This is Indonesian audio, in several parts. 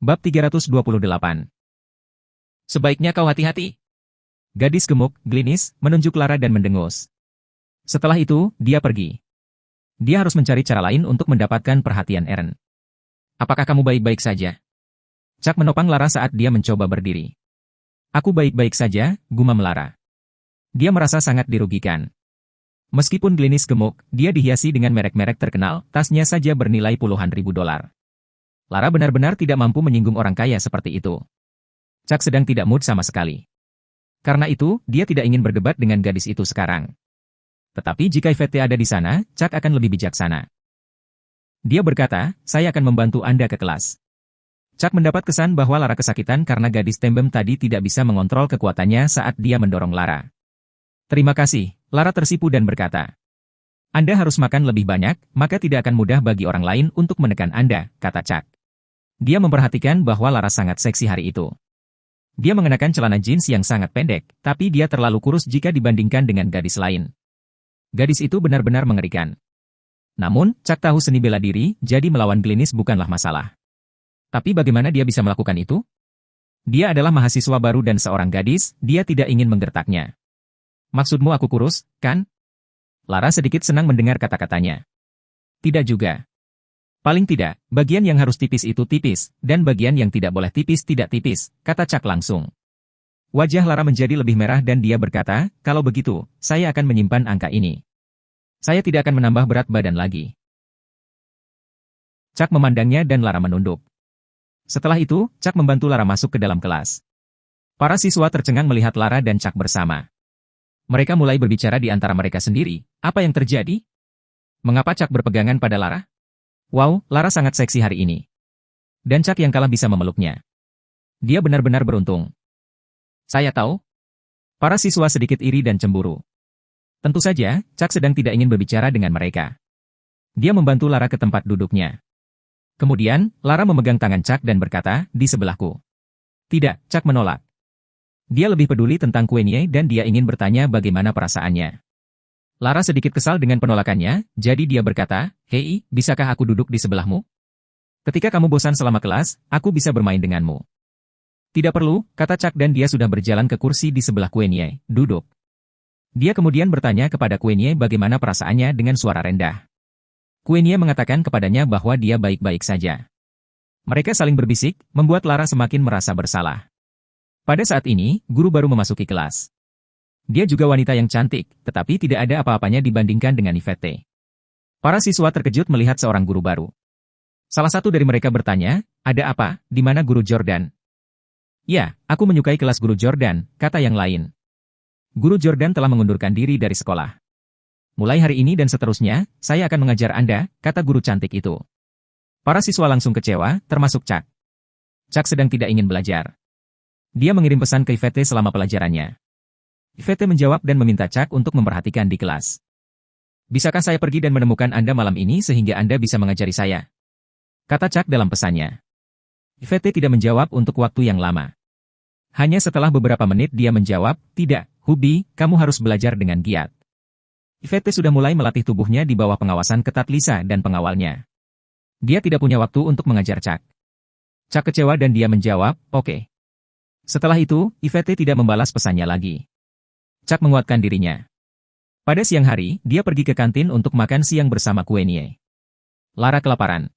Bab 328. Sebaiknya kau hati-hati. Gadis gemuk, Glynis, menunjuk Lara dan mendengus. Setelah itu, dia pergi. Dia harus mencari cara lain untuk mendapatkan perhatian Eren. Apakah kamu baik-baik saja? Chuck menopang Lara saat dia mencoba berdiri. Aku baik-baik saja, gumam Lara. Dia merasa sangat dirugikan. Meskipun Glynis gemuk, dia dihiasi dengan merek-merek terkenal, tasnya saja bernilai puluhan ribu dolar. Lara benar-benar tidak mampu menyinggung orang kaya seperti itu. Chuck sedang tidak mood sama sekali. Karena itu, dia tidak ingin berdebat dengan gadis itu sekarang. Tetapi jika Yvette ada di sana, Chuck akan lebih bijaksana. Dia berkata, saya akan membantu Anda ke kelas. Chuck mendapat kesan bahwa Lara kesakitan karena gadis tembem tadi tidak bisa mengontrol kekuatannya saat dia mendorong Lara. Terima kasih, Lara tersipu dan berkata. Anda harus makan lebih banyak, maka tidak akan mudah bagi orang lain untuk menekan Anda, kata Chuck. Dia memperhatikan bahwa Lara sangat seksi hari itu. Dia mengenakan celana jeans yang sangat pendek, tapi dia terlalu kurus jika dibandingkan dengan gadis lain. Gadis itu benar-benar mengerikan. Namun, Chuck tahu seni bela diri, jadi melawan Glynis bukanlah masalah. Tapi bagaimana dia bisa melakukan itu? Dia adalah mahasiswa baru dan seorang gadis, dia tidak ingin menggertaknya. Maksudmu aku kurus, kan? Lara sedikit senang mendengar kata-katanya. Tidak juga. Paling tidak, bagian yang harus tipis itu tipis, dan bagian yang tidak boleh tipis tidak tipis, kata Chuck langsung. Wajah Lara menjadi lebih merah dan dia berkata, kalau begitu, saya akan menyimpan angka ini. Saya tidak akan menambah berat badan lagi. Chuck memandangnya dan Lara menunduk. Setelah itu, Chuck membantu Lara masuk ke dalam kelas. Para siswa tercengang melihat Lara dan Chuck bersama. Mereka mulai berbicara di antara mereka sendiri, apa yang terjadi? Mengapa Chuck berpegangan pada Lara? Wow, Lara sangat seksi hari ini. Dan Chuck yang kalah bisa memeluknya. Dia benar-benar beruntung. Saya tahu. Para siswa sedikit iri dan cemburu. Tentu saja, Chuck sedang tidak ingin berbicara dengan mereka. Dia membantu Lara ke tempat duduknya. Kemudian, Lara memegang tangan Chuck dan berkata, di sebelahku. Tidak, Chuck menolak. Dia lebih peduli tentang Queenie dan dia ingin bertanya bagaimana perasaannya. Lara sedikit kesal dengan penolakannya, jadi dia berkata, hei, bisakah aku duduk di sebelahmu? Ketika kamu bosan selama kelas, aku bisa bermain denganmu. Tidak perlu, kata Chuck dan dia sudah berjalan ke kursi di sebelah Queenie, duduk. Dia kemudian bertanya kepada Queenie bagaimana perasaannya dengan suara rendah. Queenie mengatakan kepadanya bahwa dia baik-baik saja. Mereka saling berbisik, membuat Lara semakin merasa bersalah. Pada saat ini, guru baru memasuki kelas. Dia juga wanita yang cantik, tetapi tidak ada apa-apanya dibandingkan dengan Yvette. Para siswa terkejut melihat seorang guru baru. Salah satu dari mereka bertanya, ada apa, di mana guru Jordan? Ya, aku menyukai kelas guru Jordan, kata yang lain. Guru Jordan telah mengundurkan diri dari sekolah. Mulai hari ini dan seterusnya, saya akan mengajar Anda, kata guru cantik itu. Para siswa langsung kecewa, termasuk Chuck. Chuck sedang tidak ingin belajar. Dia mengirim pesan ke Yvette selama pelajarannya. Yvette menjawab dan meminta Chuck untuk memperhatikan di kelas. Bisakah saya pergi dan menemukan Anda malam ini sehingga Anda bisa mengajari saya? Kata Chuck dalam pesannya. Yvette tidak menjawab untuk waktu yang lama. Hanya setelah beberapa menit dia menjawab, tidak, Hubi, kamu harus belajar dengan giat. Yvette sudah mulai melatih tubuhnya di bawah pengawasan ketat Lisa dan pengawalnya. Dia tidak punya waktu untuk mengajar Chuck. Chuck kecewa dan dia menjawab, oke. Setelah itu, Yvette tidak membalas pesannya lagi. Chuck menguatkan dirinya. Pada siang hari, dia pergi ke kantin untuk makan siang bersama Queenie. Lara kelaparan.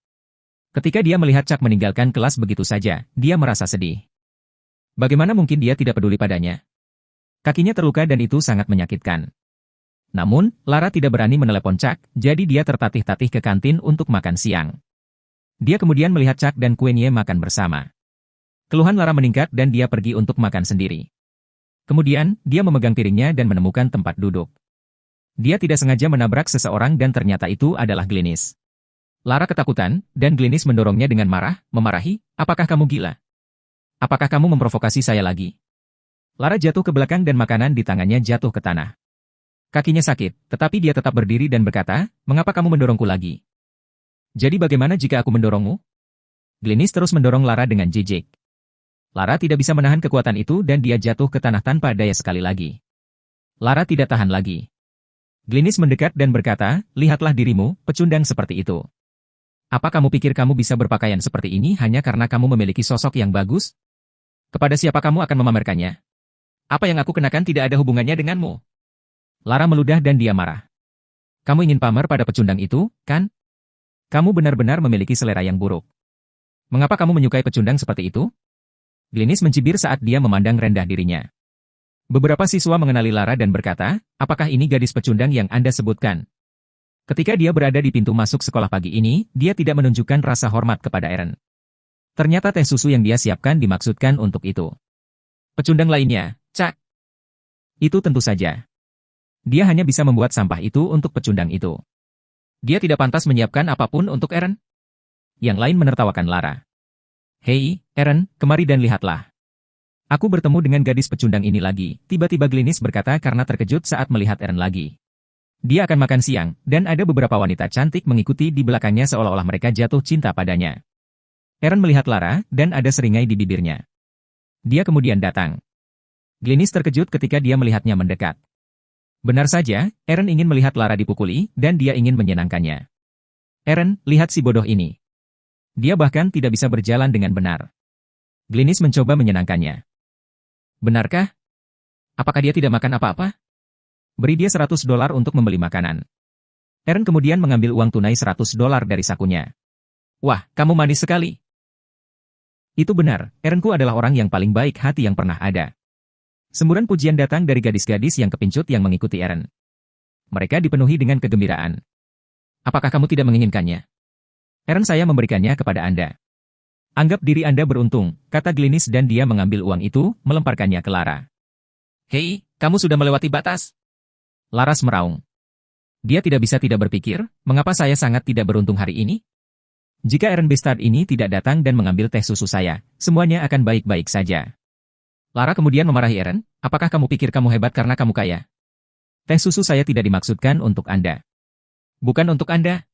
Ketika dia melihat Chuck meninggalkan kelas begitu saja, dia merasa sedih. Bagaimana mungkin dia tidak peduli padanya? Kakinya terluka dan itu sangat menyakitkan. Namun, Lara tidak berani menelepon Chuck, jadi dia tertatih-tatih ke kantin untuk makan siang. Dia kemudian melihat Chuck dan Queenie makan bersama. Keluhan Lara meningkat dan dia pergi untuk makan sendiri. Kemudian, dia memegang piringnya dan menemukan tempat duduk. Dia tidak sengaja menabrak seseorang dan ternyata itu adalah Glynis. Lara ketakutan, dan Glynis mendorongnya dengan marah, memarahi, apakah kamu gila? Apakah kamu memprovokasi saya lagi? Lara jatuh ke belakang dan makanan di tangannya jatuh ke tanah. Kakinya sakit, tetapi dia tetap berdiri dan berkata, mengapa kamu mendorongku lagi? Jadi bagaimana jika aku mendorongmu? Glynis terus mendorong Lara dengan jijik. Lara tidak bisa menahan kekuatan itu dan dia jatuh ke tanah tanpa daya sekali lagi. Lara tidak tahan lagi. Glynis mendekat dan berkata, lihatlah dirimu, pecundang seperti itu. Apa kamu pikir kamu bisa berpakaian seperti ini hanya karena kamu memiliki sosok yang bagus? Kepada siapa kamu akan memamerkannya? Apa yang aku kenakan tidak ada hubungannya denganmu. Lara meludah dan dia marah. Kamu ingin pamer pada pecundang itu, kan? Kamu benar-benar memiliki selera yang buruk. Mengapa kamu menyukai pecundang seperti itu? Glynis mencibir saat dia memandang rendah dirinya. Beberapa siswa mengenali Lara dan berkata, apakah ini gadis pecundang yang Anda sebutkan? Ketika dia berada di pintu masuk sekolah pagi ini, dia tidak menunjukkan rasa hormat kepada Eren. Ternyata teh susu yang dia siapkan dimaksudkan untuk itu. Pecundang lainnya, Cak. Itu tentu saja. Dia hanya bisa membuat sampah itu untuk pecundang itu. Dia tidak pantas menyiapkan apapun untuk Eren. Yang lain menertawakan Lara. Hei, Eren, kemari dan lihatlah. Aku bertemu dengan gadis pecundang ini lagi, tiba-tiba Glynis berkata karena terkejut saat melihat Eren lagi. Dia akan makan siang, dan ada beberapa wanita cantik mengikuti di belakangnya seolah-olah mereka jatuh cinta padanya. Eren melihat Lara, dan ada seringai di bibirnya. Dia kemudian datang. Glynis terkejut ketika dia melihatnya mendekat. Benar saja, Eren ingin melihat Lara dipukuli, dan dia ingin menyenangkannya. Eren, lihat si bodoh ini. Dia bahkan tidak bisa berjalan dengan benar. Glynis mencoba menyenangkannya. Benarkah? Apakah dia tidak makan apa-apa? Beri dia $100 untuk membeli makanan. Eren kemudian mengambil uang tunai $100 dari sakunya. Wah, kamu manis sekali. Itu benar, Erenku adalah orang yang paling baik hati yang pernah ada. Semburan pujian datang dari gadis-gadis yang kepincut yang mengikuti Eren. Mereka dipenuhi dengan kegembiraan. Apakah kamu tidak menginginkannya? Eren, saya memberikannya kepada Anda. Anggap diri Anda beruntung, kata Glynis dan dia mengambil uang itu, melemparkannya ke Lara. Hei, kamu sudah melewati batas. Laras meraung. Dia tidak bisa tidak berpikir, mengapa saya sangat tidak beruntung hari ini? Jika Eren Bastard ini tidak datang dan mengambil teh susu saya, semuanya akan baik-baik saja. Lara kemudian memarahi Eren, apakah kamu pikir kamu hebat karena kamu kaya? Teh susu saya tidak dimaksudkan untuk Anda. Bukan untuk Anda.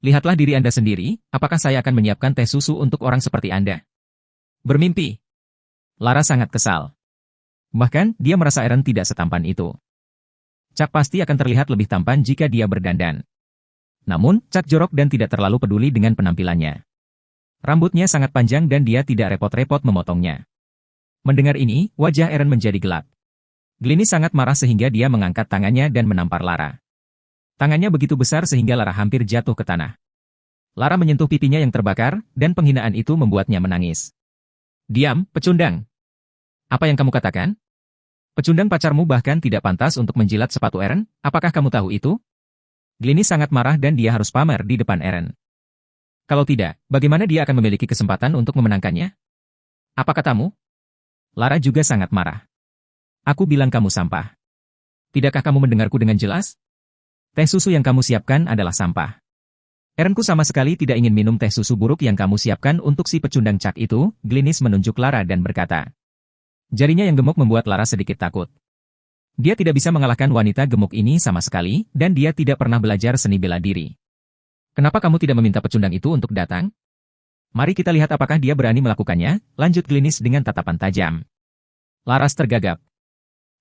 Lihatlah diri Anda sendiri, apakah saya akan menyiapkan teh susu untuk orang seperti Anda? Bermimpi. Lara sangat kesal. Bahkan, dia merasa Eren tidak setampan itu. Cak pasti akan terlihat lebih tampan jika dia berdandan. Namun, Cak jorok dan tidak terlalu peduli dengan penampilannya. Rambutnya sangat panjang dan dia tidak repot-repot memotongnya. Mendengar ini, wajah Eren menjadi gelap. Glynis sangat marah sehingga dia mengangkat tangannya dan menampar Lara. Tangannya begitu besar sehingga Lara hampir jatuh ke tanah. Lara menyentuh pipinya yang terbakar, dan penghinaan itu membuatnya menangis. Diam, pecundang. Apa yang kamu katakan? Pecundang pacarmu bahkan tidak pantas untuk menjilat sepatu Eren, apakah kamu tahu itu? Glynis sangat marah dan dia harus pamer di depan Eren. Kalau tidak, bagaimana dia akan memiliki kesempatan untuk memenangkannya? Apa katamu? Lara juga sangat marah. Aku bilang kamu sampah. Tidakkah kamu mendengarku dengan jelas? Teh susu yang kamu siapkan adalah sampah. Erenku sama sekali tidak ingin minum teh susu buruk yang kamu siapkan untuk si pecundang Cak itu, Glynis menunjuk Lara dan berkata. Jarinya yang gemuk membuat Lara sedikit takut. Dia tidak bisa mengalahkan wanita gemuk ini sama sekali, dan dia tidak pernah belajar seni bela diri. Kenapa kamu tidak meminta pecundang itu untuk datang? Mari kita lihat apakah dia berani melakukannya, lanjut Glynis dengan tatapan tajam. Laras tergagap.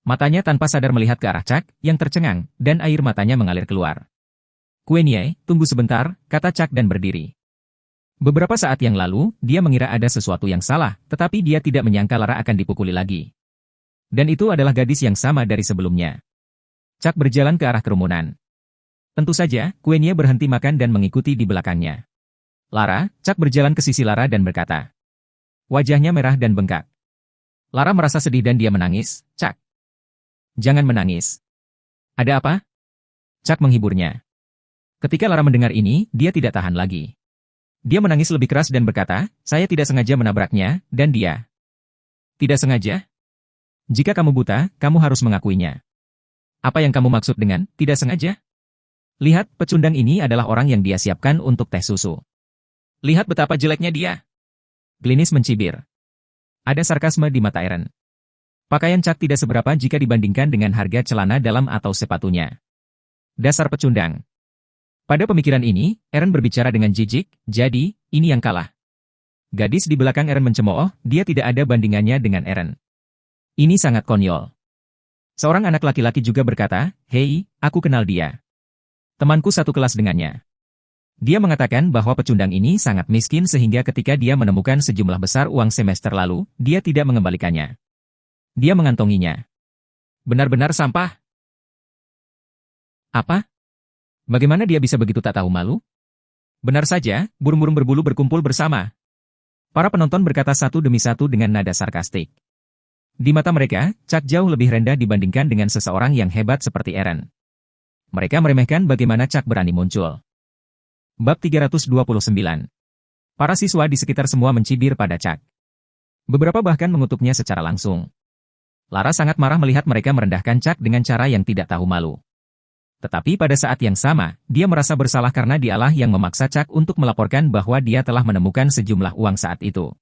Matanya tanpa sadar melihat ke arah Cak, yang tercengang, dan air matanya mengalir keluar. Queenie, tunggu sebentar, kata Cak dan berdiri. Beberapa saat yang lalu, dia mengira ada sesuatu yang salah, tetapi dia tidak menyangka Lara akan dipukuli lagi. Dan itu adalah gadis yang sama dari sebelumnya. Cak berjalan ke arah kerumunan. Tentu saja, Queenie berhenti makan dan mengikuti di belakangnya. Lara, Cak berjalan ke sisi Lara dan berkata. Wajahnya merah dan bengkak. Lara merasa sedih dan dia menangis, Cak. Jangan menangis. Ada apa? Cak menghiburnya. Ketika Lara mendengar ini, dia tidak tahan lagi. Dia menangis lebih keras dan berkata, saya tidak sengaja menabraknya, dan dia. Tidak sengaja? Jika kamu buta, kamu harus mengakuinya. Apa yang kamu maksud dengan, tidak sengaja? Lihat, pecundang ini adalah orang yang dia siapkan untuk teh susu. Lihat betapa jeleknya dia. Glynis mencibir. Ada sarkasme di mata Eren. Pakaian Cak tidak seberapa jika dibandingkan dengan harga celana dalam atau sepatunya. Dasar pecundang. Pada pemikiran ini, Eren berbicara dengan jijik, jadi, ini yang kalah. Gadis di belakang Eren mencemooh, dia tidak ada bandingannya dengan Eren. Ini sangat konyol. Seorang anak laki-laki juga berkata, hei, aku kenal dia. Temanku satu kelas dengannya. Dia mengatakan bahwa pecundang ini sangat miskin sehingga ketika dia menemukan sejumlah besar uang semester lalu, dia tidak mengembalikannya. Dia mengantonginya. Benar-benar sampah. Apa? Bagaimana dia bisa begitu tak tahu malu? Benar saja, burung-burung berbulu berkumpul bersama. Para penonton berkata satu demi satu dengan nada sarkastik. Di mata mereka, Chuck jauh lebih rendah dibandingkan dengan seseorang yang hebat seperti Eren. Mereka meremehkan bagaimana Chuck berani muncul. Bab 329. Para siswa di sekitar semua mencibir pada Chuck. Beberapa bahkan mengutuknya secara langsung. Lara sangat marah melihat mereka merendahkan Chuck dengan cara yang tidak tahu malu. Tetapi pada saat yang sama, dia merasa bersalah karena dialah yang memaksa Chuck untuk melaporkan bahwa dia telah menemukan sejumlah uang saat itu.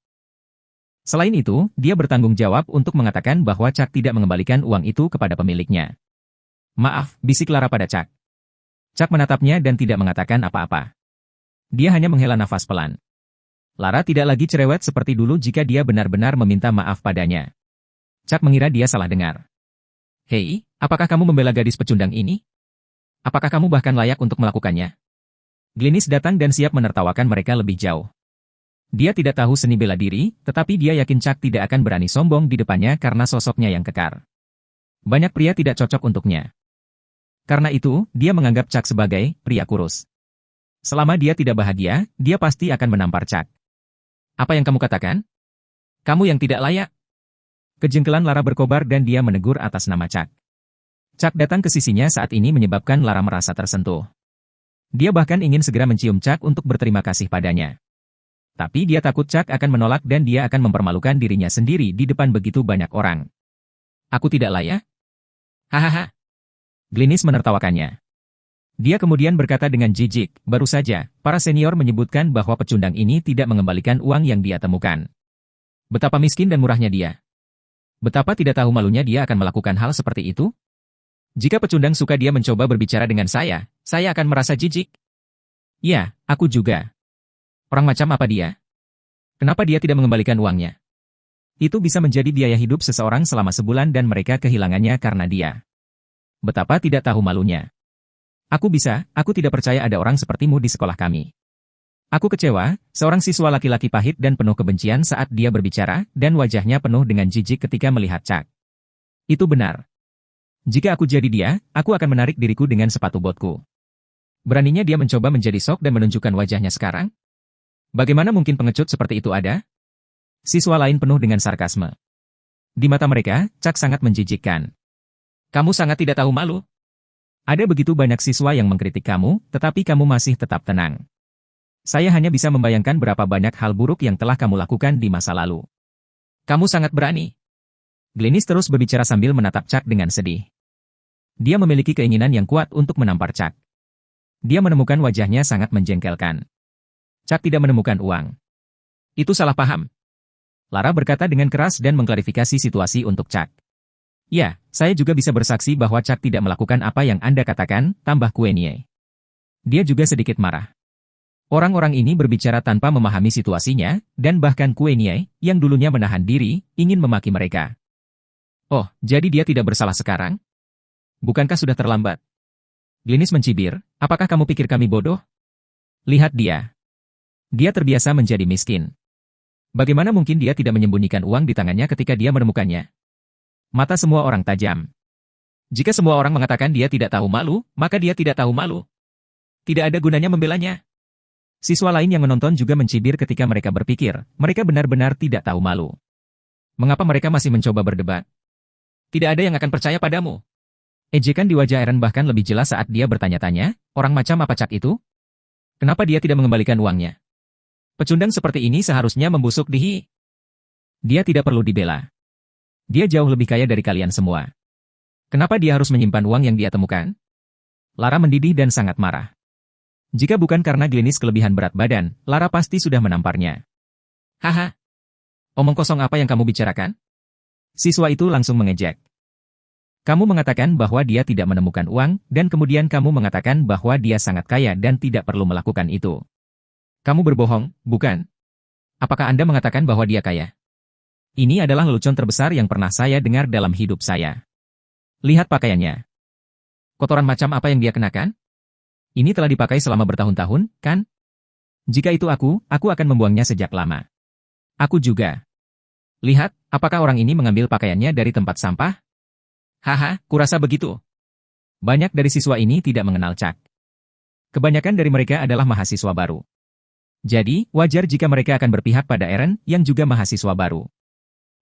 Selain itu, dia bertanggung jawab untuk mengatakan bahwa Chuck tidak mengembalikan uang itu kepada pemiliknya. Maaf, bisik Lara pada Chuck. Chuck menatapnya dan tidak mengatakan apa-apa. Dia hanya menghela nafas pelan. Lara tidak lagi cerewet seperti dulu jika dia benar-benar meminta maaf padanya. Chuck mengira dia salah dengar. Hei, apakah kamu membela gadis pecundang ini? Apakah kamu bahkan layak untuk melakukannya? Glynis datang dan siap menertawakan mereka lebih jauh. Dia tidak tahu seni bela diri, tetapi dia yakin Chuck tidak akan berani sombong di depannya karena sosoknya yang kekar. Banyak pria tidak cocok untuknya. Karena itu, dia menganggap Chuck sebagai pria kurus. Selama dia tidak bahagia, dia pasti akan menampar Chuck. Apa yang kamu katakan? Kamu yang tidak layak. Kejengkelan Lara berkobar dan dia menegur atas nama Chuck. Chuck datang ke sisinya saat ini menyebabkan Lara merasa tersentuh. Dia bahkan ingin segera mencium Chuck untuk berterima kasih padanya. Tapi dia takut Chuck akan menolak dan dia akan mempermalukan dirinya sendiri di depan begitu banyak orang. Aku tidak layak? Hahaha. Glynis menertawakannya. Dia kemudian berkata dengan jijik, baru saja, para senior menyebutkan bahwa pecundang ini tidak mengembalikan uang yang dia temukan. Betapa miskin dan murahnya dia. Betapa tidak tahu malunya dia akan melakukan hal seperti itu? Jika pecundang suka dia mencoba berbicara dengan saya akan merasa jijik. Ya, aku juga. Orang macam apa dia? Kenapa dia tidak mengembalikan uangnya? Itu bisa menjadi biaya hidup seseorang selama sebulan dan mereka kehilangannya karena dia. Betapa tidak tahu malunya. Aku tidak percaya ada orang sepertimu di sekolah kami. Aku kecewa, seorang siswa laki-laki pahit dan penuh kebencian saat dia berbicara, dan wajahnya penuh dengan jijik ketika melihat Chuck. Itu benar. Jika aku jadi dia, aku akan menarik diriku dengan sepatu botku. Beraninya dia mencoba menjadi sok dan menunjukkan wajahnya sekarang? Bagaimana mungkin pengecut seperti itu ada? Siswa lain penuh dengan sarkasme. Di mata mereka, Chuck sangat menjijikkan. Kamu sangat tidak tahu malu. Ada begitu banyak siswa yang mengkritik kamu, tetapi kamu masih tetap tenang. Saya hanya bisa membayangkan berapa banyak hal buruk yang telah kamu lakukan di masa lalu. Kamu sangat berani. Glynis terus berbicara sambil menatap Chuck dengan sedih. Dia memiliki keinginan yang kuat untuk menampar Chuck. Dia menemukan wajahnya sangat menjengkelkan. Chuck tidak menemukan uang. Itu salah paham. Lara berkata dengan keras dan mengklarifikasi situasi untuk Chuck. Ya, saya juga bisa bersaksi bahwa Chuck tidak melakukan apa yang Anda katakan, tambah Queenie. Dia juga sedikit marah. Orang-orang ini berbicara tanpa memahami situasinya, dan bahkan Queenie, yang dulunya menahan diri, ingin memaki mereka. Oh, jadi dia tidak bersalah sekarang? Bukankah sudah terlambat? Glynis mencibir, apakah kamu pikir kami bodoh? Lihat dia. Dia terbiasa menjadi miskin. Bagaimana mungkin dia tidak menyembunyikan uang di tangannya ketika dia menemukannya? Mata semua orang tajam. Jika semua orang mengatakan dia tidak tahu malu, maka dia tidak tahu malu. Tidak ada gunanya membelanya. Siswa lain yang menonton juga mencibir ketika mereka berpikir, mereka benar-benar tidak tahu malu. Mengapa mereka masih mencoba berdebat? Tidak ada yang akan percaya padamu. Ejekan di wajah Eren bahkan lebih jelas saat dia bertanya-tanya, orang macam apa Chuck itu? Kenapa dia tidak mengembalikan uangnya? Pecundang seperti ini seharusnya membusuk di. Dia tidak perlu dibela. Dia jauh lebih kaya dari kalian semua. Kenapa dia harus menyimpan uang yang dia temukan? Lara mendidih dan sangat marah. Jika bukan karena Glynis kelebihan berat badan, Lara pasti sudah menamparnya. Haha. Omong kosong apa yang kamu bicarakan? Siswa itu langsung mengejek. Kamu mengatakan bahwa dia tidak menemukan uang, dan kemudian kamu mengatakan bahwa dia sangat kaya dan tidak perlu melakukan itu. Kamu berbohong, bukan? Apakah Anda mengatakan bahwa dia kaya? Ini adalah lelucon terbesar yang pernah saya dengar dalam hidup saya. Lihat pakaiannya. Kotoran macam apa yang dia kenakan? Ini telah dipakai selama bertahun-tahun, kan? Jika itu aku akan membuangnya sejak lama. Aku juga. Lihat, apakah orang ini mengambil pakaiannya dari tempat sampah? Haha, kurasa begitu. Banyak dari siswa ini tidak mengenal Chuck. Kebanyakan dari mereka adalah mahasiswa baru. Jadi, wajar jika mereka akan berpihak pada Eren yang juga mahasiswa baru.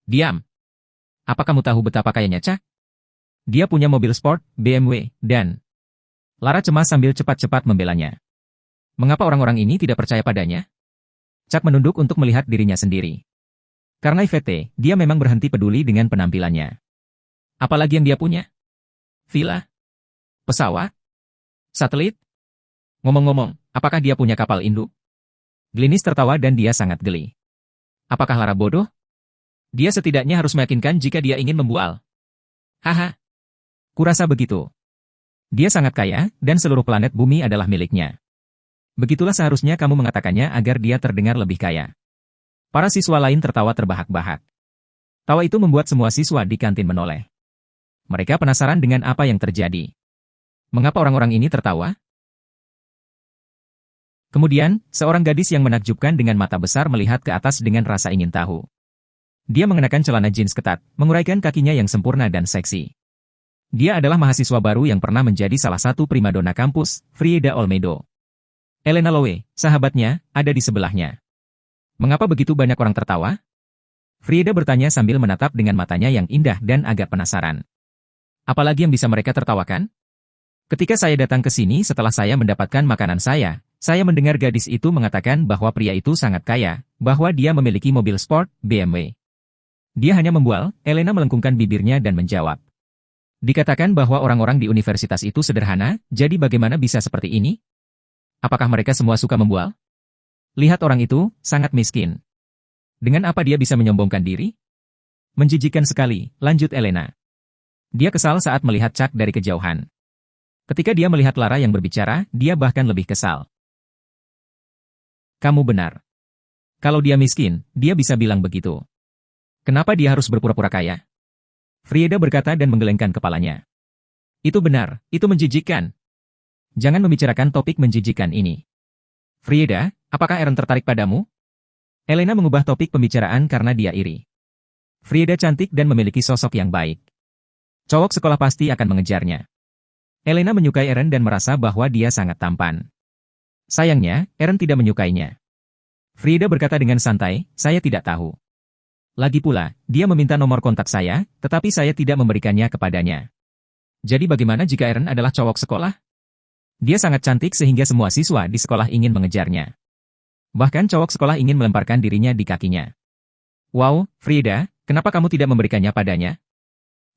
Diam. Apa kamu tahu betapa kayanya Chuck? Dia punya mobil sport, BMW, dan... Lara cemas sambil cepat-cepat membelanya. Mengapa orang-orang ini tidak percaya padanya? Chuck menunduk untuk melihat dirinya sendiri. Karena IVT, dia memang berhenti peduli dengan penampilannya. Apalagi yang dia punya? Villa? Pesawat? Satelit? Ngomong-ngomong, apakah dia punya kapal induk? Glynis tertawa dan dia sangat geli. Apakah Lara bodoh? Dia setidaknya harus meyakinkan jika dia ingin membual. Haha. Kurasa begitu. Dia sangat kaya, dan seluruh planet bumi adalah miliknya. Begitulah seharusnya kamu mengatakannya agar dia terdengar lebih kaya. Para siswa lain tertawa terbahak-bahak. Tawa itu membuat semua siswa di kantin menoleh. Mereka penasaran dengan apa yang terjadi. Mengapa orang-orang ini tertawa? Kemudian, seorang gadis yang menakjubkan dengan mata besar melihat ke atas dengan rasa ingin tahu. Dia mengenakan celana jeans ketat, menguraikan kakinya yang sempurna dan seksi. Dia adalah mahasiswa baru yang pernah menjadi salah satu primadona kampus, Frieda Olmedo. Elena Lowe, sahabatnya, ada di sebelahnya. Mengapa begitu banyak orang tertawa? Frieda bertanya sambil menatap dengan matanya yang indah dan agak penasaran. Apalagi yang bisa mereka tertawakan? Ketika saya datang ke sini setelah saya mendapatkan makanan saya mendengar gadis itu mengatakan bahwa pria itu sangat kaya, bahwa dia memiliki mobil sport, BMW. Dia hanya membual, Elena melengkungkan bibirnya dan menjawab. Dikatakan bahwa orang-orang di universitas itu sederhana, jadi bagaimana bisa seperti ini? Apakah mereka semua suka membual? Lihat orang itu, sangat miskin. Dengan apa dia bisa menyombongkan diri? Menjijikan sekali, lanjut Elena. Dia kesal saat melihat Chuck dari kejauhan. Ketika dia melihat Lara yang berbicara, dia bahkan lebih kesal. Kamu benar. Kalau dia miskin, dia bisa bilang begitu. Kenapa dia harus berpura-pura kaya? Frieda berkata dan menggelengkan kepalanya. Itu benar, itu menjijikkan. Jangan membicarakan topik menjijikkan ini. Frieda, apakah Eren tertarik padamu? Elena mengubah topik pembicaraan karena dia iri. Frieda cantik dan memiliki sosok yang baik. Cowok sekolah pasti akan mengejarnya. Elena menyukai Eren dan merasa bahwa dia sangat tampan. Sayangnya, Eren tidak menyukainya. Frieda berkata dengan santai, saya tidak tahu. Lagi pula, dia meminta nomor kontak saya, tetapi saya tidak memberikannya kepadanya. Jadi bagaimana jika Eren adalah cowok sekolah? Dia sangat cantik sehingga semua siswa di sekolah ingin mengejarnya. Bahkan cowok sekolah ingin melemparkan dirinya di kakinya. Wow, Frieda, kenapa kamu tidak memberikannya padanya?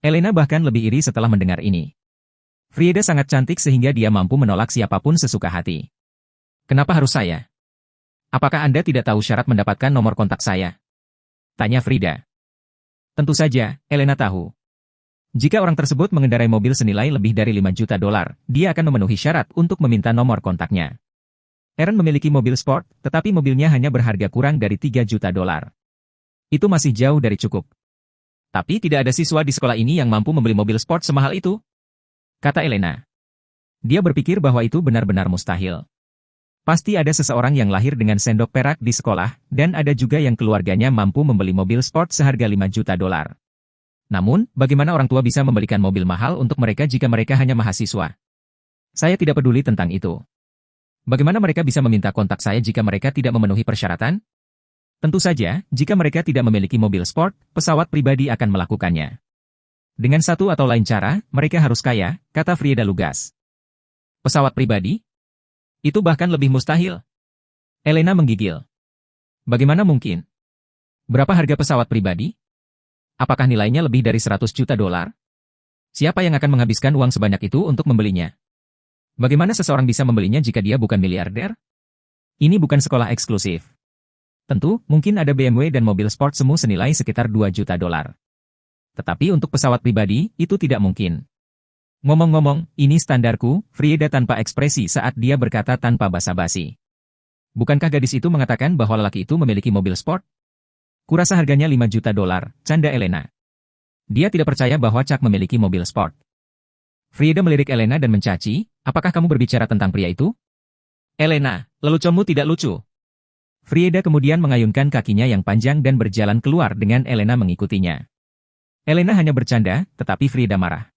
Elena bahkan lebih iri setelah mendengar ini. Frieda sangat cantik sehingga dia mampu menolak siapapun sesuka hati. Kenapa harus saya? Apakah Anda tidak tahu syarat mendapatkan nomor kontak saya? Tanya Frieda. Tentu saja, Elena tahu. Jika orang tersebut mengendarai mobil senilai lebih dari 5 juta dolar, dia akan memenuhi syarat untuk meminta nomor kontaknya. Eren memiliki mobil sport, tetapi mobilnya hanya berharga kurang dari 3 juta dolar. Itu masih jauh dari cukup. Tapi tidak ada siswa di sekolah ini yang mampu membeli mobil sport semahal itu, kata Elena. Dia berpikir bahwa itu benar-benar mustahil. Pasti ada seseorang yang lahir dengan sendok perak di sekolah, dan ada juga yang keluarganya mampu membeli mobil sport seharga 5 juta dolar. Namun, bagaimana orang tua bisa membelikan mobil mahal untuk mereka jika mereka hanya mahasiswa? Saya tidak peduli tentang itu. Bagaimana mereka bisa meminta kontak saya jika mereka tidak memenuhi persyaratan? Tentu saja, jika mereka tidak memiliki mobil sport, pesawat pribadi akan melakukannya. Dengan satu atau lain cara, mereka harus kaya, kata Frieda lugas. Pesawat pribadi? Itu bahkan lebih mustahil. Elena menggigil. Bagaimana mungkin? Berapa harga pesawat pribadi? Apakah nilainya lebih dari 100 juta dolar? Siapa yang akan menghabiskan uang sebanyak itu untuk membelinya? Bagaimana seseorang bisa membelinya jika dia bukan miliarder? Ini bukan sekolah eksklusif. Tentu, mungkin ada BMW dan mobil sport semu senilai sekitar 2 juta dolar. Tetapi untuk pesawat pribadi, itu tidak mungkin. Ngomong-ngomong, ini standarku, Frieda tanpa ekspresi saat dia berkata tanpa basa-basi. Bukankah gadis itu mengatakan bahwa lelaki itu memiliki mobil sport? Kurasa harganya 5 juta dolar, canda Elena. Dia tidak percaya bahwa Chuck memiliki mobil sport. Frieda melirik Elena dan mencaci, apakah kamu berbicara tentang pria itu? Elena, leluconmu tidak lucu. Frieda kemudian mengayunkan kakinya yang panjang dan berjalan keluar dengan Elena mengikutinya. Elena hanya bercanda, tetapi Frieda marah.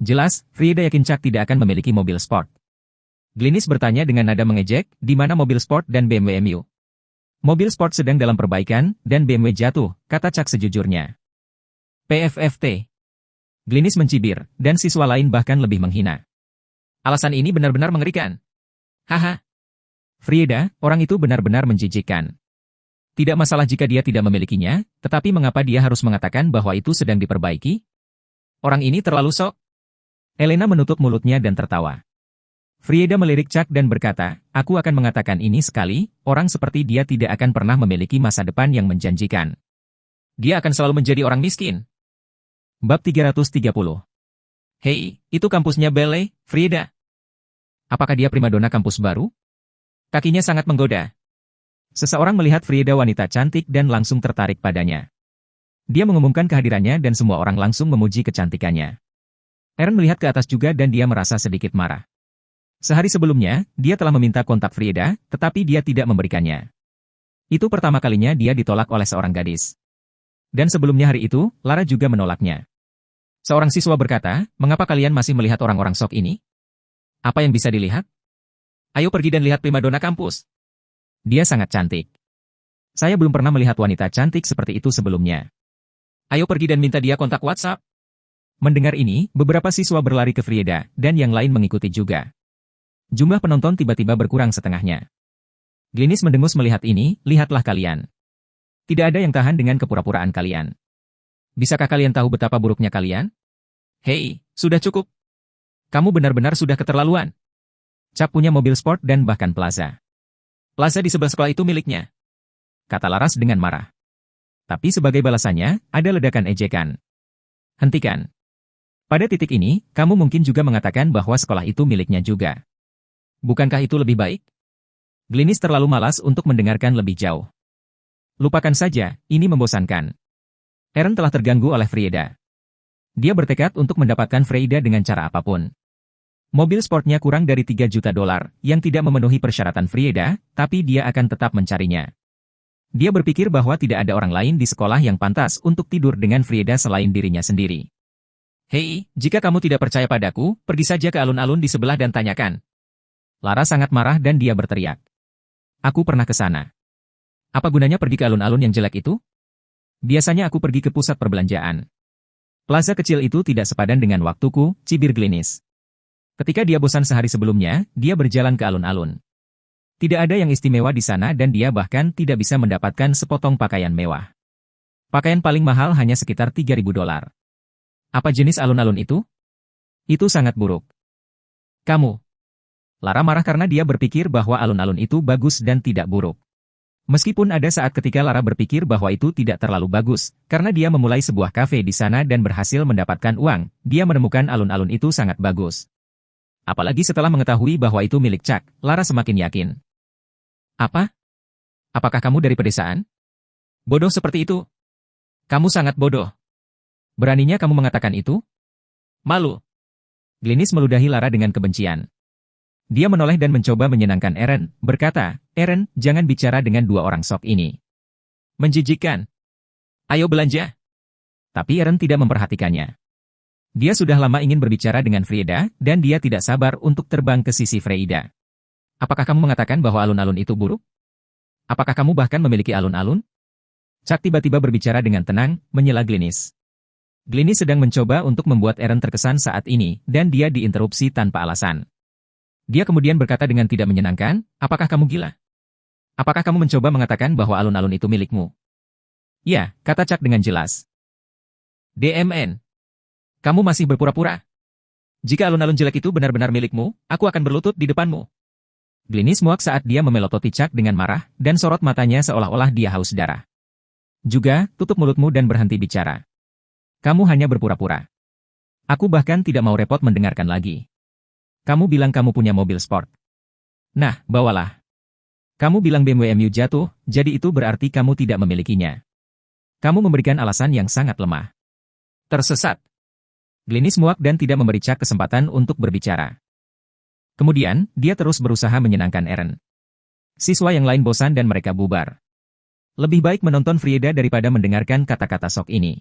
Jelas, Frieda yakin Chuck tidak akan memiliki mobil sport. Glynis bertanya dengan nada mengejek, di mana mobil sport dan BMW MU? Mobil sport sedang dalam perbaikan, dan BMW jatuh, kata Chuck sejujurnya. PFFT. Glynis mencibir, dan siswa lain bahkan lebih menghina. Alasan ini benar-benar mengerikan. Haha. Frieda, orang itu benar-benar menjijikkan. Tidak masalah jika dia tidak memilikinya, tetapi mengapa dia harus mengatakan bahwa itu sedang diperbaiki? Orang ini terlalu sok. Elena menutup mulutnya dan tertawa. Frieda melirik Chuck dan berkata, aku akan mengatakan ini sekali, orang seperti dia tidak akan pernah memiliki masa depan yang menjanjikan. Dia akan selalu menjadi orang miskin. Bab 330. Hei, itu kampusnya Belle, Frieda. Apakah dia primadona kampus baru? Kakinya sangat menggoda. Seseorang melihat Frieda wanita cantik dan langsung tertarik padanya. Dia mengumumkan kehadirannya dan semua orang langsung memuji kecantikannya. Aaron melihat ke atas juga dan dia merasa sedikit marah. Sehari sebelumnya, dia telah meminta kontak Frieda, tetapi dia tidak memberikannya. Itu pertama kalinya dia ditolak oleh seorang gadis. Dan sebelumnya hari itu, Lara juga menolaknya. Seorang siswa berkata, mengapa kalian masih melihat orang-orang sok ini? Apa yang bisa dilihat? Ayo pergi dan lihat primadona kampus. Dia sangat cantik. Saya belum pernah melihat wanita cantik seperti itu sebelumnya. Ayo pergi dan minta dia kontak WhatsApp. Mendengar ini, beberapa siswa berlari ke Frieda, dan yang lain mengikuti juga. Jumlah penonton tiba-tiba berkurang setengahnya. Glynis mendengus melihat ini, lihatlah kalian. Tidak ada yang tahan dengan kepura-puraan kalian. Bisakah kalian tahu betapa buruknya kalian? Hei, sudah cukup. Kamu benar-benar sudah keterlaluan. Chuck punya mobil sport dan bahkan plaza. Plaza di sebelah sekolah itu miliknya. Kata Laras dengan marah. Tapi sebagai balasannya, ada ledakan ejekan. Hentikan. Pada titik ini, kamu mungkin juga mengatakan bahwa sekolah itu miliknya juga. Bukankah itu lebih baik? Glynis terlalu malas untuk mendengarkan lebih jauh. Lupakan saja, ini membosankan. Aaron telah terganggu oleh Frieda. Dia bertekad untuk mendapatkan Frieda dengan cara apapun. Mobil sportnya kurang dari $3 juta, yang tidak memenuhi persyaratan Frieda, tapi dia akan tetap mencarinya. Dia berpikir bahwa tidak ada orang lain di sekolah yang pantas untuk tidur dengan Frieda selain dirinya sendiri. Hei, jika kamu tidak percaya padaku, pergi saja ke alun-alun di sebelah dan tanyakan. Lara sangat marah dan dia berteriak. Aku pernah ke sana. Apa gunanya pergi ke alun-alun yang jelek itu? Biasanya aku pergi ke pusat perbelanjaan. Plaza kecil itu tidak sepadan dengan waktuku, cibir Glynis. Ketika dia bosan sehari sebelumnya, dia berjalan ke alun-alun. Tidak ada yang istimewa di sana dan dia bahkan tidak bisa mendapatkan sepotong pakaian mewah. Pakaian paling mahal hanya sekitar $3.000. Apa jenis alun-alun itu? Itu sangat buruk. Kamu. Lara marah karena dia berpikir bahwa alun-alun itu bagus dan tidak buruk. Meskipun ada saat ketika Lara berpikir bahwa itu tidak terlalu bagus, karena dia memulai sebuah kafe di sana dan berhasil mendapatkan uang, dia menemukan alun-alun itu sangat bagus. Apalagi setelah mengetahui bahwa itu milik Chuck, Lara semakin yakin. Apa? Apakah kamu dari pedesaan? Bodoh seperti itu. Kamu sangat bodoh. Beraninya kamu mengatakan itu? Malu. Glynis meludahi Lara dengan kebencian. Dia menoleh dan mencoba menyenangkan Aaron, berkata, Aaron, jangan bicara dengan dua orang sok ini. Menjijikkan. Ayo belanja. Tapi Aaron tidak memperhatikannya. Dia sudah lama ingin berbicara dengan Frieda, dan dia tidak sabar untuk terbang ke sisi Frieda. Apakah kamu mengatakan bahwa alun-alun itu buruk? Apakah kamu bahkan memiliki alun-alun? Chuck tiba-tiba berbicara dengan tenang, menyela Glynis. Glynis sedang mencoba untuk membuat Aaron terkesan saat ini, dan dia diinterupsi tanpa alasan. Dia kemudian berkata dengan tidak menyenangkan, apakah kamu gila? Apakah kamu mencoba mengatakan bahwa alun-alun itu milikmu? Ya, kata Chuck dengan jelas. DMN. Kamu masih berpura-pura. Jika alun-alun jelek itu benar-benar milikmu, aku akan berlutut di depanmu. Glynis muak saat dia memelototi Chuck dengan marah, dan sorot matanya seolah-olah dia haus darah. Juga, tutup mulutmu dan berhenti bicara. Kamu hanya berpura-pura. Aku bahkan tidak mau repot mendengarkan lagi. Kamu bilang kamu punya mobil sport. Nah, bawalah. Kamu bilang BMW MU jatuh, jadi itu berarti kamu tidak memilikinya. Kamu memberikan alasan yang sangat lemah. Tersesat. Glynis muak dan tidak memberi Chuck kesempatan untuk berbicara. Kemudian, dia terus berusaha menyenangkan Eren. Siswa yang lain bosan dan mereka bubar. Lebih baik menonton Frieda daripada mendengarkan kata-kata Sok ini.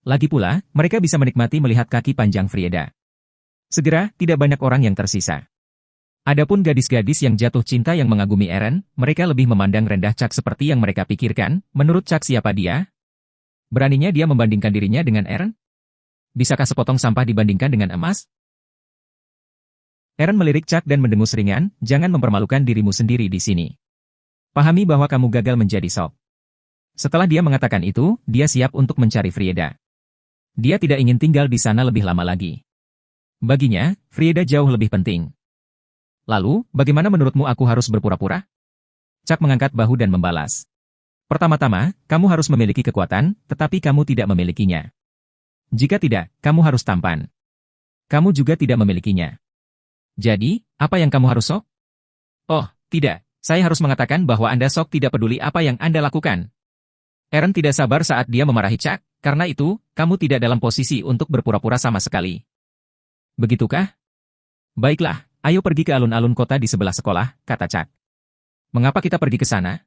Lagi pula, mereka bisa menikmati melihat kaki panjang Frieda. Segera, tidak banyak orang yang tersisa. Adapun gadis-gadis yang jatuh cinta yang mengagumi Eren, mereka lebih memandang rendah Chuck seperti yang mereka pikirkan. Menurut Chuck, siapa dia? Beraninya dia membandingkan dirinya dengan Eren? Bisakah sepotong sampah dibandingkan dengan emas? Eren melirik Chuck dan mendengus ringan, jangan mempermalukan dirimu sendiri di sini. Pahami bahwa kamu gagal menjadi Sok. Setelah dia mengatakan itu, dia siap untuk mencari Frieda. Dia tidak ingin tinggal di sana lebih lama lagi. Baginya, Frieda jauh lebih penting. Lalu, bagaimana menurutmu aku harus berpura-pura? Chuck mengangkat bahu dan membalas. Pertama-tama, kamu harus memiliki kekuatan, tetapi kamu tidak memilikinya. Jika tidak, kamu harus tampan. Kamu juga tidak memilikinya. Jadi, apa yang kamu harus Sok? Oh, tidak. Saya harus mengatakan bahwa Anda Sok tidak peduli apa yang Anda lakukan. Eren tidak sabar saat dia memarahi Chuck, karena itu, kamu tidak dalam posisi untuk berpura-pura sama sekali. Begitukah? Baiklah, ayo pergi ke alun-alun kota di sebelah sekolah, kata Chuck. Mengapa kita pergi ke sana?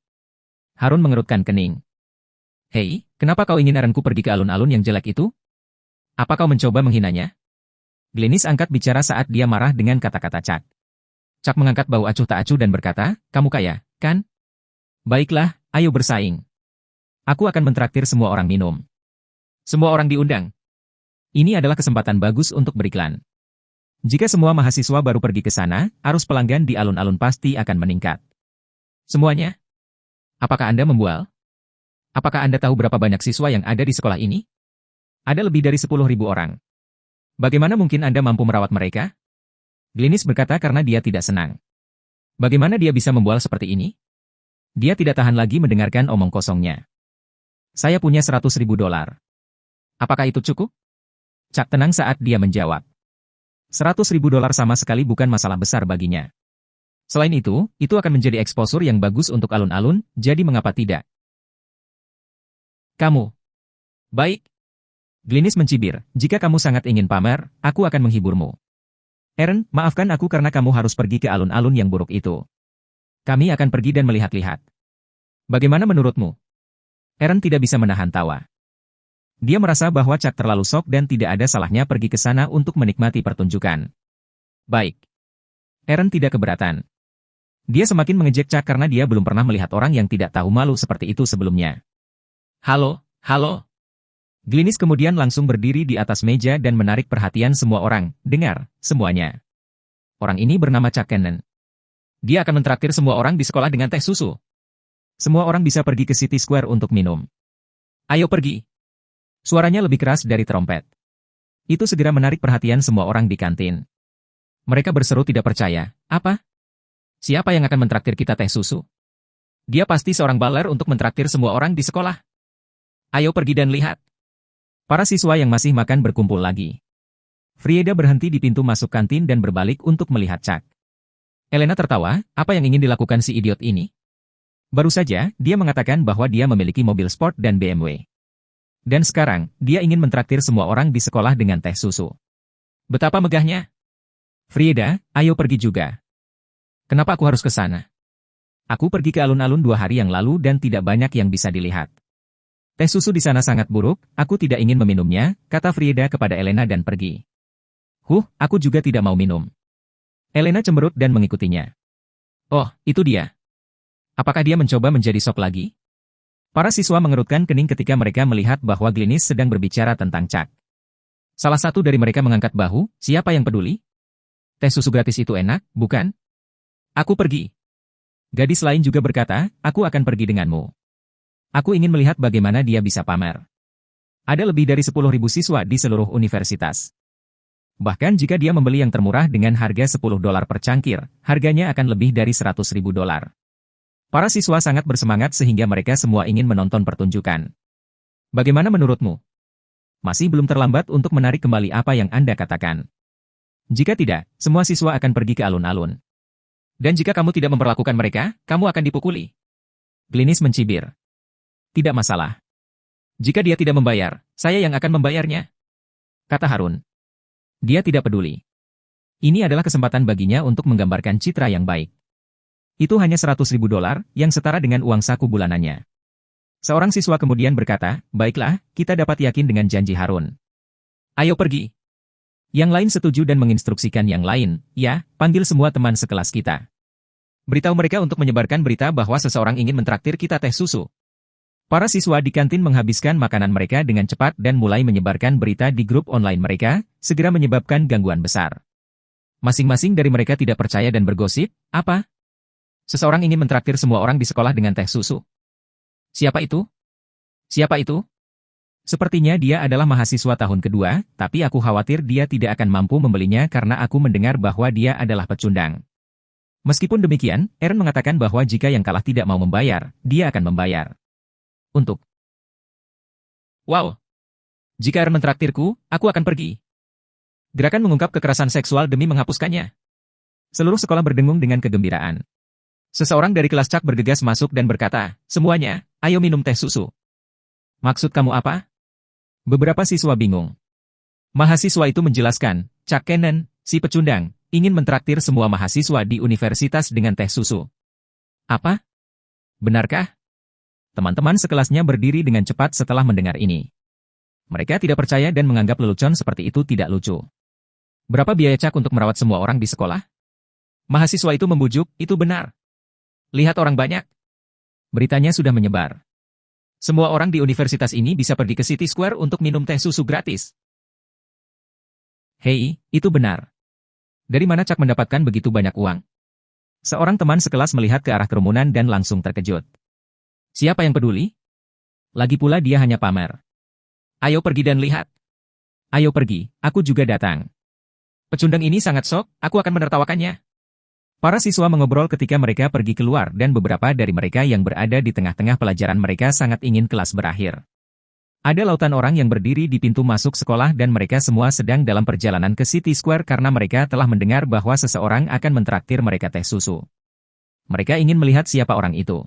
Harun mengerutkan kening. Hei, kenapa kau ingin Erenku pergi ke alun-alun yang jelek itu? Apa kau mencoba menghinanya? Glynis angkat bicara saat dia marah dengan kata-kata Chuck. Chuck mengangkat bau acuh tak acuh dan berkata, kamu kaya, kan? Baiklah, ayo bersaing. Aku akan mentraktir semua orang minum. Semua orang diundang. Ini adalah kesempatan bagus untuk beriklan. Jika semua mahasiswa baru pergi ke sana, arus pelanggan di alun-alun pasti akan meningkat. Semuanya? Apakah Anda membual? Apakah Anda tahu berapa banyak siswa yang ada di sekolah ini? Ada lebih dari 10.000 orang. Bagaimana mungkin Anda mampu merawat mereka? Glynis berkata karena dia tidak senang. Bagaimana dia bisa membual seperti ini? Dia tidak tahan lagi mendengarkan omong kosongnya. Saya punya $100.000. Apakah itu cukup? Chuck tenang saat dia menjawab. $100.000 sama sekali bukan masalah besar baginya. Selain itu akan menjadi eksposur yang bagus untuk alun-alun, jadi mengapa tidak? Kamu. Baik. Glynis mencibir, jika kamu sangat ingin pamer, aku akan menghiburmu. Eren, maafkan aku karena kamu harus pergi ke alun-alun yang buruk itu. Kami akan pergi dan melihat-lihat. Bagaimana menurutmu? Eren tidak bisa menahan tawa. Dia merasa bahwa Chuck terlalu sok dan tidak ada salahnya pergi ke sana untuk menikmati pertunjukan. Baik. Eren tidak keberatan. Dia semakin mengejek Chuck karena dia belum pernah melihat orang yang tidak tahu malu seperti itu sebelumnya. Halo, halo. Glynis kemudian langsung berdiri di atas meja dan menarik perhatian semua orang. Dengar, semuanya. Orang ini bernama Chuck Cannon. Dia akan mentraktir semua orang di sekolah dengan teh susu. Semua orang bisa pergi ke City Square untuk minum. Ayo pergi. Suaranya lebih keras dari trompet. Itu segera menarik perhatian semua orang di kantin. Mereka berseru tidak percaya. Apa? Siapa yang akan mentraktir kita teh susu? Dia pasti seorang baler untuk mentraktir semua orang di sekolah. Ayo pergi dan lihat. Para siswa yang masih makan berkumpul lagi. Frieda berhenti di pintu masuk kantin dan berbalik untuk melihat Chuck. Elena tertawa, apa yang ingin dilakukan si idiot ini? Baru saja, dia mengatakan bahwa dia memiliki mobil sport dan BMW. Dan sekarang, dia ingin mentraktir semua orang di sekolah dengan teh susu. Betapa megahnya. Frieda, ayo pergi juga. Kenapa aku harus ke sana? Aku pergi ke alun-alun 2 hari yang lalu dan tidak banyak yang bisa dilihat. Teh susu di sana sangat buruk, aku tidak ingin meminumnya, kata Frieda kepada Elena dan pergi. Aku juga tidak mau minum. Elena cemberut dan mengikutinya. Oh, itu dia. Apakah dia mencoba menjadi Sok lagi? Para siswa mengerutkan kening ketika mereka melihat bahwa Glynis sedang berbicara tentang Chuck. Salah satu dari mereka mengangkat bahu, siapa yang peduli? Teh susu gratis itu enak, bukan? Aku pergi. Gadis lain juga berkata, aku akan pergi denganmu. Aku ingin melihat bagaimana dia bisa pamer. Ada lebih dari 10.000 siswa di seluruh universitas. Bahkan jika dia membeli yang termurah dengan harga $10 per cangkir, harganya akan lebih dari $100.000. Para siswa sangat bersemangat sehingga mereka semua ingin menonton pertunjukan. Bagaimana menurutmu? Masih belum terlambat untuk menarik kembali apa yang Anda katakan. Jika tidak, semua siswa akan pergi ke alun-alun. Dan jika kamu tidak memperlakukan mereka, kamu akan dipukuli. Glynis mencibir. Tidak masalah. Jika dia tidak membayar, saya yang akan membayarnya. Kata Harun. Dia tidak peduli. Ini adalah kesempatan baginya untuk menggambarkan citra yang baik. Itu hanya $100.000, yang setara dengan uang saku bulanannya. Seorang siswa kemudian berkata, baiklah, kita dapat yakin dengan janji Harun. Ayo pergi. Yang lain setuju dan menginstruksikan yang lain, ya, panggil semua teman sekelas kita. Beritahu mereka untuk menyebarkan berita bahwa seseorang ingin mentraktir kita teh susu. Para siswa di kantin menghabiskan makanan mereka dengan cepat dan mulai menyebarkan berita di grup online mereka, segera menyebabkan gangguan besar. Masing-masing dari mereka tidak percaya dan bergosip, apa? Seseorang ingin mentraktir semua orang di sekolah dengan teh susu. Siapa itu? Siapa itu? Sepertinya dia adalah mahasiswa tahun kedua, tapi aku khawatir dia tidak akan mampu membelinya karena aku mendengar bahwa dia adalah pecundang. Meskipun demikian, Aaron mengatakan bahwa jika yang kalah tidak mau membayar, dia akan membayar. Untuk. Wow. Jika Aaron mentraktirku, aku akan pergi. Gerakan mengungkap kekerasan seksual demi menghapuskannya. Seluruh sekolah berdengung dengan kegembiraan. Seseorang dari kelas Chuck bergegas masuk dan berkata, semuanya, ayo minum teh susu. Maksud kamu apa? Beberapa siswa bingung. Mahasiswa itu menjelaskan, Chuck Cannon, si pecundang, ingin mentraktir semua mahasiswa di universitas dengan teh susu. Apa? Benarkah? Teman-teman sekelasnya berdiri dengan cepat setelah mendengar ini. Mereka tidak percaya dan menganggap lelucon seperti itu tidak lucu. Berapa biaya Chuck untuk merawat semua orang di sekolah? Mahasiswa itu membujuk, itu benar. Lihat orang banyak. Beritanya sudah menyebar. Semua orang di universitas ini bisa pergi ke City Square untuk minum teh susu gratis. Hei, itu benar. Dari mana Chuck mendapatkan begitu banyak uang? Seorang teman sekelas melihat ke arah kerumunan dan langsung terkejut. Siapa yang peduli? Lagi pula dia hanya pamer. Ayo pergi dan lihat. Ayo pergi, aku juga datang. Pecundang ini sangat sok, aku akan menertawakannya. Para siswa mengobrol ketika mereka pergi keluar dan beberapa dari mereka yang berada di tengah-tengah pelajaran mereka sangat ingin kelas berakhir. Ada lautan orang yang berdiri di pintu masuk sekolah dan mereka semua sedang dalam perjalanan ke City Square karena mereka telah mendengar bahwa seseorang akan mentraktir mereka teh susu. Mereka ingin melihat siapa orang itu.